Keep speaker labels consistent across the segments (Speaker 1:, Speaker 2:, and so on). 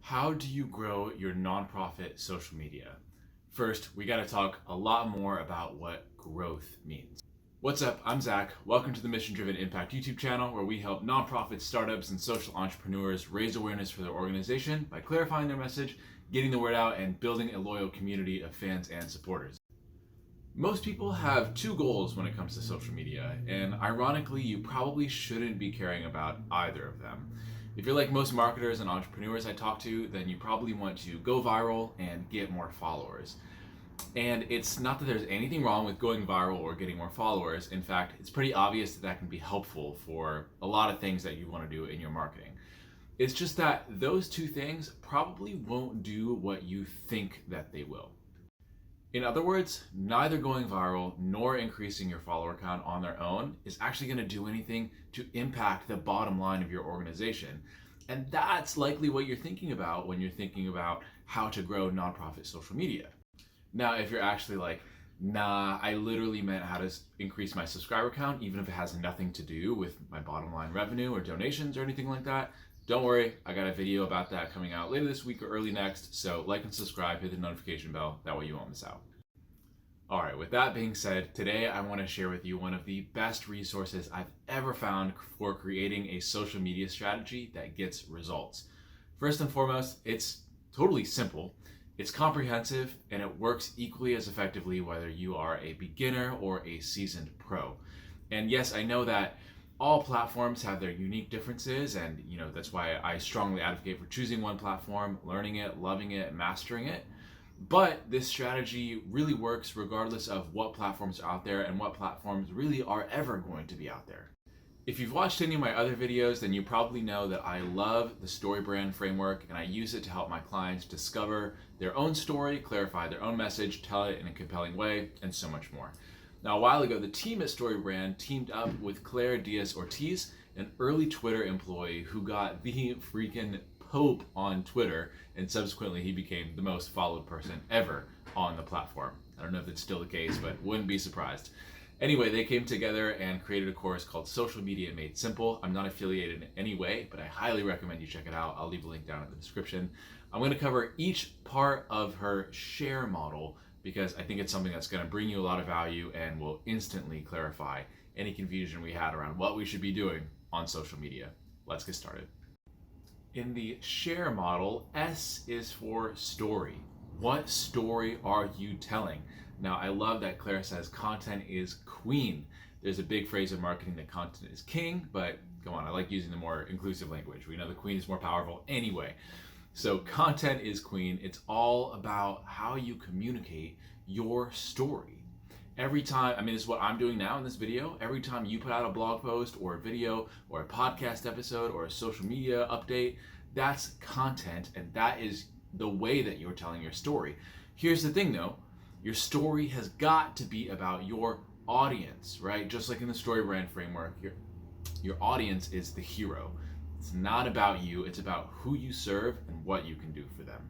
Speaker 1: How do you grow your nonprofit social media? First, we got to talk a lot more about what growth means. What's up? I'm Zach. Welcome to the Mission Driven Impact YouTube channel, where we help nonprofits, startups, and social entrepreneurs raise awareness for their organization by clarifying their message, getting the word out, and building a loyal community of fans and supporters. Most people have two goals when it comes to social media, and ironically, you probably shouldn't be caring about either of them. If you're like most marketers and entrepreneurs I talk to, then you probably want to go viral and get more followers. And it's not that there's anything wrong with going viral or getting more followers. In fact, it's pretty obvious that that can be helpful for a lot of things that you want to do in your marketing. It's just that those two things probably won't do what you think that they will. In other words, neither going viral nor increasing your follower count on their own is actually going to do anything to impact the bottom line of your organization. And that's likely what you're thinking about when you're thinking about how to grow nonprofit social media. Now, if you're actually like, nah, I literally meant how to increase my subscriber count, even if it has nothing to do with my bottom line revenue or donations or anything like that, don't worry, I got a video about that coming out later this week or early next, so like and subscribe, hit the notification bell, that way you won't miss out. All right, with that being said, today I want to share with you one of the best resources I've ever found for creating a social media strategy that gets results. First and foremost, it's totally simple, it's comprehensive, and it works equally as effectively whether you are a beginner or a seasoned pro. And yes, I know that all platforms have their unique differences, and that's why I strongly advocate for choosing one platform, learning it, loving it, mastering it. But this strategy really works regardless of what platforms are out there and what platforms really are ever going to be out there. If you've watched any of my other videos, then you probably know that I love the StoryBrand framework, and I use it to help my clients discover their own story, clarify their own message, tell it in a compelling way, and so much more. Now, a while ago, the team at StoryBrand teamed up with Claire Diaz-Ortiz, an early Twitter employee who got the freaking Pope on Twitter, and subsequently he became the most followed person ever on the platform. I don't know if it's still the case, but wouldn't be surprised. Anyway, they came together and created a course called Social Media Made Simple. I'm not affiliated in any way, but I highly recommend you check it out. I'll leave a link down in the description. I'm going to cover each part of her share model because I think it's something that's going to bring you a lot of value and will instantly clarify any confusion we had around what we should be doing on social media. Let's get started. In the share model, S is for story. What story are you telling? Now, I love that Claire says content is queen. There's a big phrase in marketing that content is king, but come on, I like using the more inclusive language. We know the queen is more powerful anyway. So content is queen. It's all about how you communicate your story. Every time, this is what I'm doing now in this video, every time you put out a blog post or a video or a podcast episode or a social media update, that's content, and that is the way that you're telling your story. Here's the thing though, your story has got to be about your audience, right? Just like in the StoryBrand framework, your audience is the hero. It's not about you, it's about who you serve and what you can do for them.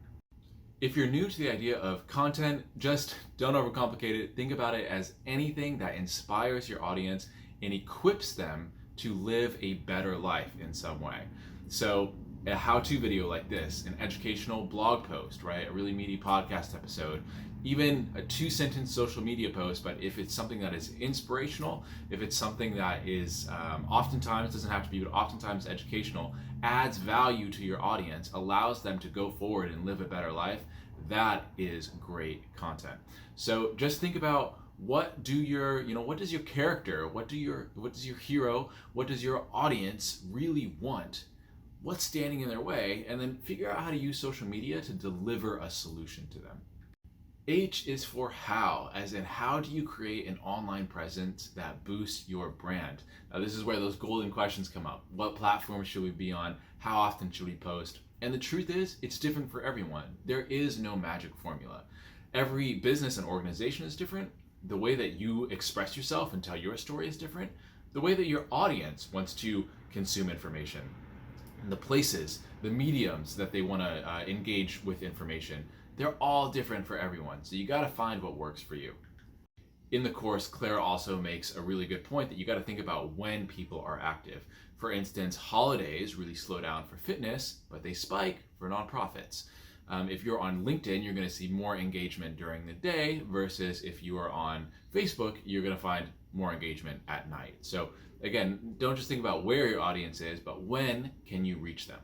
Speaker 1: If you're new to the idea of content, just don't overcomplicate it. Think about it as anything that inspires your audience and equips them to live a better life in some way. So a how-to video like this, an educational blog post, right? A really meaty podcast episode, even a 2-sentence social media post, but if it's something that is inspirational, if it's something that is oftentimes, doesn't have to be, but oftentimes educational, adds value to your audience, allows them to go forward and live a better life, that is great content. So just think about what does your character, what does your hero, what does your audience really want? What's standing in their way? And then figure out how to use social media to deliver a solution to them. H is for how, as in how do you create an online presence that boosts your brand? Now this is where those golden questions come up. What platform should we be on? How often should we post? And the truth is, it's different for everyone. There is no magic formula. Every business and organization is different. The way that you express yourself and tell your story is different. The way that your audience wants to consume information, and the places, the mediums that they want to engage with information, they're all different for everyone. So you got to find what works for you. In the course, Claire also makes a really good point that you got to think about when people are active. For instance, holidays really slow down for fitness, but they spike for nonprofits. If you're on LinkedIn, you're going to see more engagement during the day versus if you are on Facebook, you're going to find more engagement at night. So again, don't just think about where your audience is, but when can you reach them?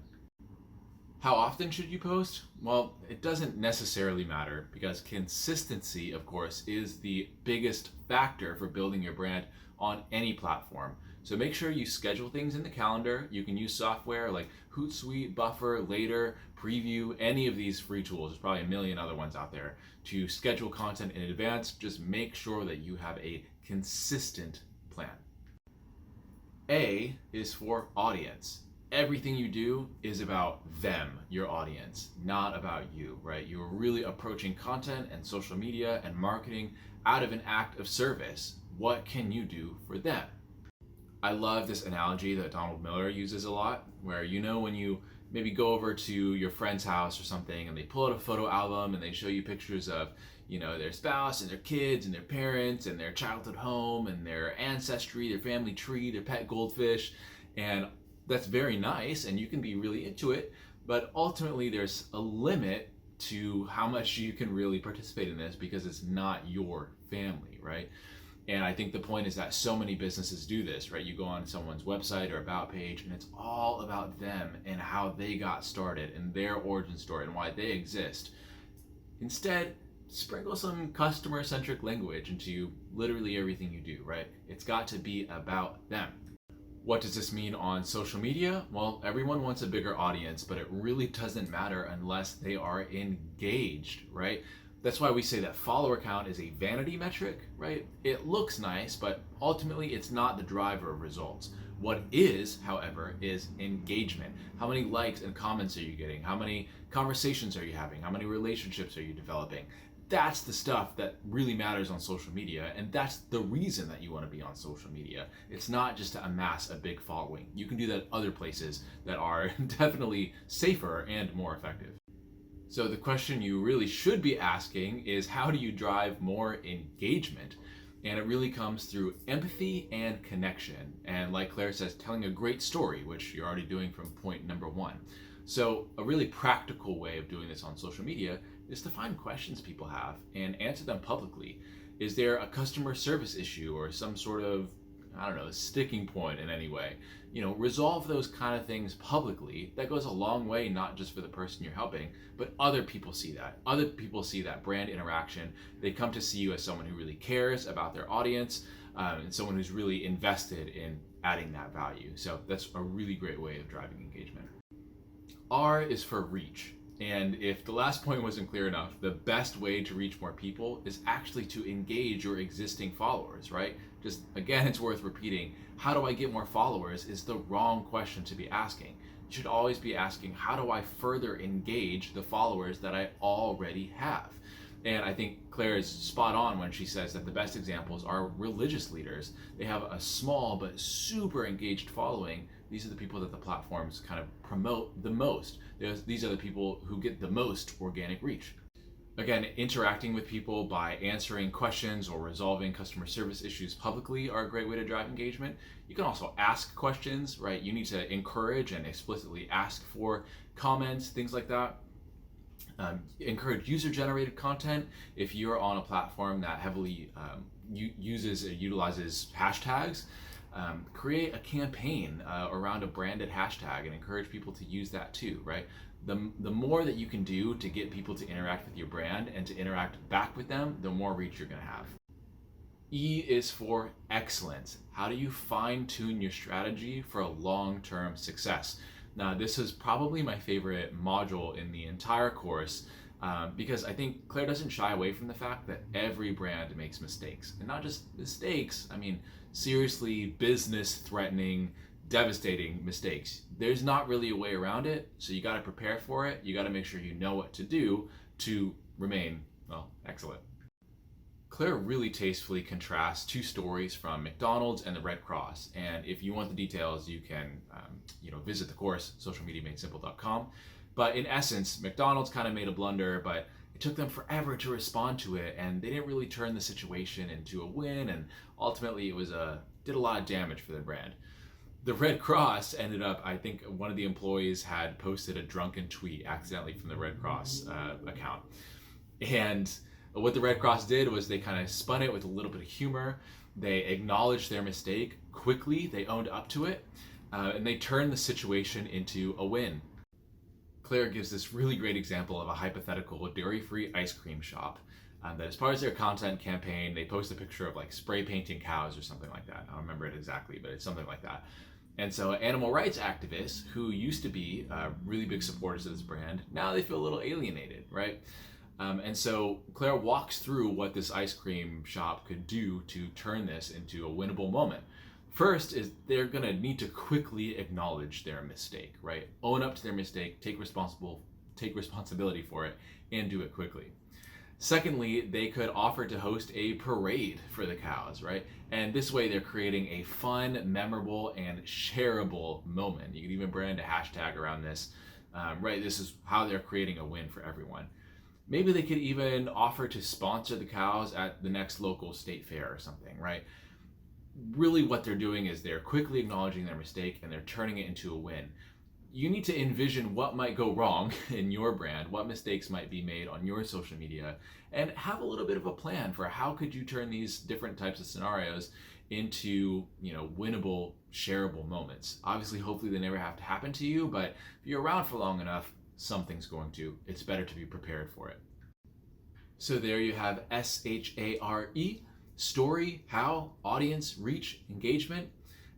Speaker 1: How often should you post? Well, it doesn't necessarily matter because consistency, of course, is the biggest factor for building your brand on any platform. So make sure you schedule things in the calendar. You can use software like Hootsuite, Buffer, Later, Preview, any of these free tools. There's probably a million other ones out there to schedule content in advance. Just make sure that you have a consistent plan. A is for audience. Everything you do is about them, your audience, not about you, right? You're really approaching content and social media and marketing out of an act of service. What can you do for them? I love this analogy that Donald Miller uses a lot, where when you maybe go over to your friend's house or something and they pull out a photo album and they show you pictures of their spouse and their kids and their parents and their childhood home and their ancestry, their family tree, their pet goldfish, and that's very nice and you can be really into it, but ultimately there's a limit to how much you can really participate in this because it's not your family, right? And I think the point is that so many businesses do this, right? You go on someone's website or about page and it's all about them and how they got started and their origin story and why they exist. Instead, sprinkle some customer-centric language into literally everything you do, right? It's got to be about them. What does this mean on social media? Well, everyone wants a bigger audience, but it really doesn't matter unless they are engaged, right? That's why we say that follower count is a vanity metric, right? It looks nice, but ultimately it's not the driver of results. What is, however, is engagement. How many likes and comments are you getting? How many conversations are you having? How many relationships are you developing? That's the stuff that really matters on social media, and that's the reason that you want to be on social media. It's not just to amass a big following. You can do that other places that are definitely safer and more effective. So the question you really should be asking is, how do you drive more engagement? And it really comes through empathy and connection. And like Claire says, telling a great story, which you're already doing from point number 1. So a really practical way of doing this on social media is to find questions people have and answer them publicly. Is there a customer service issue or some sort of, sticking point in any way? Resolve those kind of things publicly. That goes a long way, not just for the person you're helping, but other people see that. Other people see that brand interaction. They come to see you as someone who really cares about their audience and someone who's really invested in adding that value. So that's a really great way of driving engagement. R is for reach. And if the last point wasn't clear enough, the best way to reach more people is actually to engage your existing followers, right? Just again, it's worth repeating. How do I get more followers is the wrong question to be asking. You should always be asking, how do I further engage the followers that I already have? And I think Claire is spot on when she says that the best examples are religious leaders. They have a small but super engaged following. These are the people that the platforms kind of promote the most. These are the people who get the most organic reach. Again, interacting with people by answering questions or resolving customer service issues publicly are a great way to drive engagement. You can also ask questions, right? You need to encourage and explicitly ask for comments, things like that. Encourage user-generated content. If you're on a platform that heavily utilizes hashtags, create a campaign around a branded hashtag and encourage people to use that too, right? The more that you can do to get people to interact with your brand and to interact back with them, the more reach you're going to have. E is for excellence. How do you fine-tune your strategy for a long-term success? Now, this is probably my favorite module in the entire course because I think Claire doesn't shy away from the fact that every brand makes mistakes. And not just mistakes, seriously business-threatening, devastating mistakes. There's not really a way around it, so you got to prepare for it. You got to make sure you know what to do to remain, excellent. Claire really tastefully contrasts two stories from McDonald's and the Red Cross. And if you want the details, you can visit the course, socialmediamadesimple.com. But in essence, McDonald's kind of made a blunder, but it took them forever to respond to it, and they didn't really turn the situation into a win, and ultimately it did a lot of damage for the brand. The Red Cross ended up, I think one of the employees had posted a drunken tweet accidentally from the Red Cross account. And what the Red Cross did was they kind of spun it with a little bit of humor. They acknowledged their mistake quickly, they owned up to it, and they turned the situation into a win. Claire gives this really great example of a hypothetical dairy-free ice cream shop that as part of their content campaign, they post a picture of like spray painting cows or something like that. I don't remember it exactly, but it's something like that. And so animal rights activists who used to be really big supporters of this brand, now they feel a little alienated, right? And so Claire walks through what this ice cream shop could do to turn this into a winnable moment. First is they're gonna need to quickly acknowledge their mistake, right? Own up to their mistake, take responsibility for it, and do it quickly. Secondly, they could offer to host a parade for the cows, right? And this way they're creating a fun, memorable, and shareable moment. You can even brand a hashtag around this, right? This is how they're creating a win for everyone. Maybe they could even offer to sponsor the cows at the next local state fair or something, right? Really what they're doing is they're quickly acknowledging their mistake and they're turning it into a win. You need to envision what might go wrong in your brand, what mistakes might be made on your social media, and have a little bit of a plan for how could you turn these different types of scenarios into, winnable, shareable moments. Obviously, hopefully they never have to happen to you, but if you're around for long enough, something's going to. It's better to be prepared for it. So there you have SHARE, story, how, audience, reach, engagement.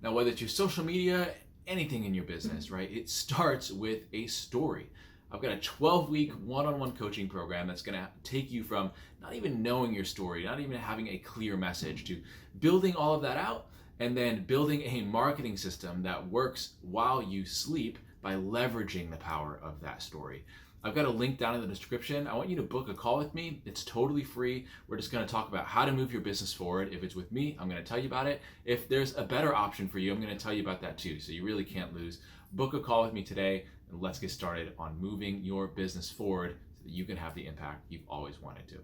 Speaker 1: Now, whether it's your social media, anything in your business, right? It starts with a story. I've got a 12-week one-on-one coaching program that's gonna take you from not even knowing your story, not even having a clear message, to building all of that out and then building a marketing system that works while you sleep by leveraging the power of that story. I've got a link down in the description. I want you to book a call with me. It's totally free. We're just going to talk about how to move your business forward. If it's with me, I'm going to tell you about it. If there's a better option for you, I'm going to tell you about that too. So you really can't lose. Book a call with me today, and let's get started on moving your business forward so that you can have the impact you've always wanted to.